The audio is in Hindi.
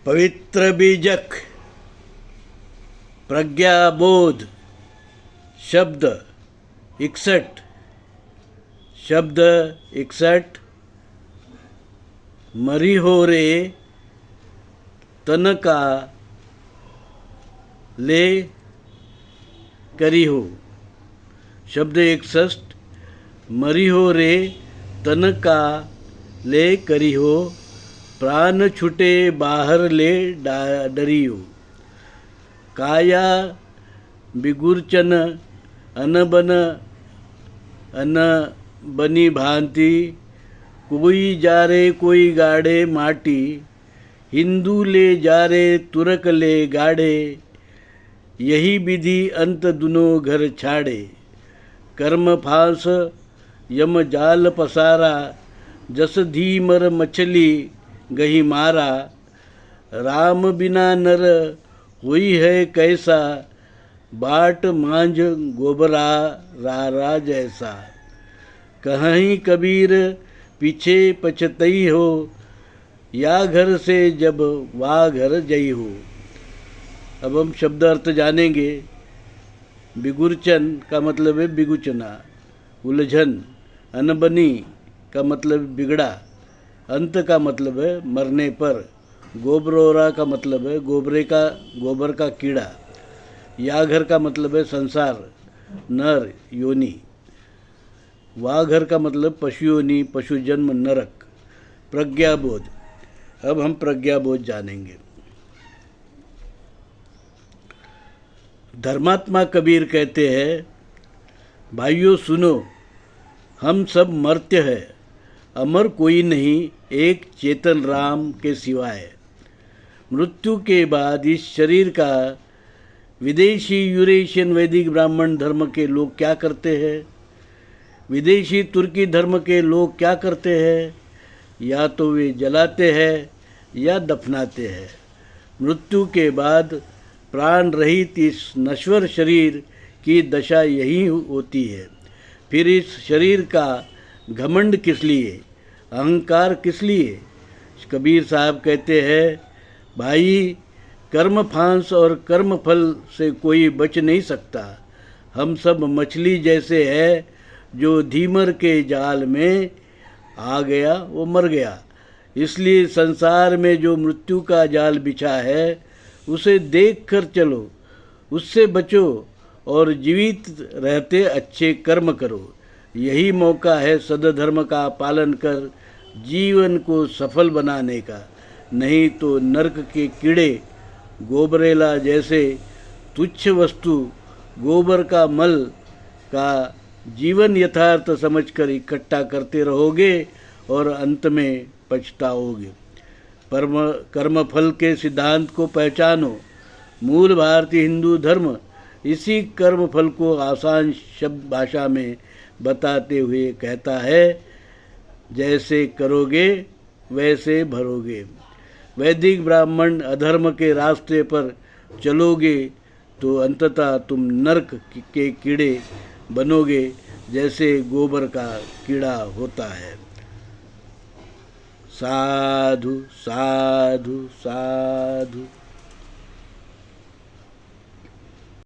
पवित्र बीजक प्रज्ञाबोध शब्द 61 शब्द 61 मरी हो रे तन का ले करी हो। शब्द 61 मरी हो रे तन का ले करी हो, प्राण छूटे बाहर ले डरी हो। काया बिगुरचन अनबन अन बनी भांति, कोई जा रे कोई गाड़े माटी, हिंदू ले जा रे तुरक ले गाड़े, यही विधि अंत दुनो घर छाड़े। कर्म फांस यम जाल पसारा, जस धीमर मछली गही मारा। राम बिना नर हुई है कैसा, बाट मांझ गोबरा रारा जैसा। कहीं कबीर पीछे पछतई हो, या घर से जब वा घर जई हो। अब हम शब्द अर्थ जानेंगे। बिगुरचन का मतलब है बिगुचना, उलझन। अनबनी का मतलब बिगड़ा, अंत का मतलब है मरने पर। गोबरोरा का मतलब है गोबर का कीड़ा। या घर का मतलब है संसार, नर योनि। वाघर का मतलब पशु योनि, पशु जन्म, नरक। प्रज्ञाबोध। अब हम प्रज्ञाबोध जानेंगे। धर्मात्मा कबीर कहते हैं, भाइयों सुनो, हम सब मर्त्य है, अमर कोई नहीं एक चेतन राम के सिवाय। मृत्यु के बाद इस शरीर का विदेशी यूरेशियन वैदिक ब्राह्मण धर्म के लोग क्या करते हैं, विदेशी तुर्की धर्म के लोग क्या करते हैं? या तो वे जलाते हैं या दफनाते हैं। मृत्यु के बाद प्राण रहित इस नश्वर शरीर की दशा यही होती है। फिर इस शरीर का घमंड किस लिए, अहंकार किस लिए? कबीर साहब कहते हैं, भाई कर्म फांस और कर्म फल से कोई बच नहीं सकता। हम सब मछली जैसे है, जो धीमर के जाल में आ गया वो मर गया। इसलिए संसार में जो मृत्यु का जाल बिछा है, उसे देख कर चलो, उससे बचो और जीवित रहते अच्छे कर्म करो। यही मौका है सदधर्म का पालन कर जीवन को सफल बनाने का। नहीं तो नरक के कीड़े गोबरेला जैसे तुच्छ वस्तु गोबर का मल का जीवन यथार्थ समझकर इकट्ठा करते रहोगे और अंत में पछताओगे। कर्म फल के सिद्धांत को पहचानो। मूल भारतीय हिंदू धर्म इसी कर्म फल को आसान शब्द भाषा में बताते हुए कहता है, जैसे करोगे वैसे भरोगे। वैदिक ब्राह्मण अधर्म के रास्ते पर चलोगे तो अंततः तुम नरक के कीड़े बनोगे, जैसे गोबर का कीड़ा होता है। साधु साधु साधु।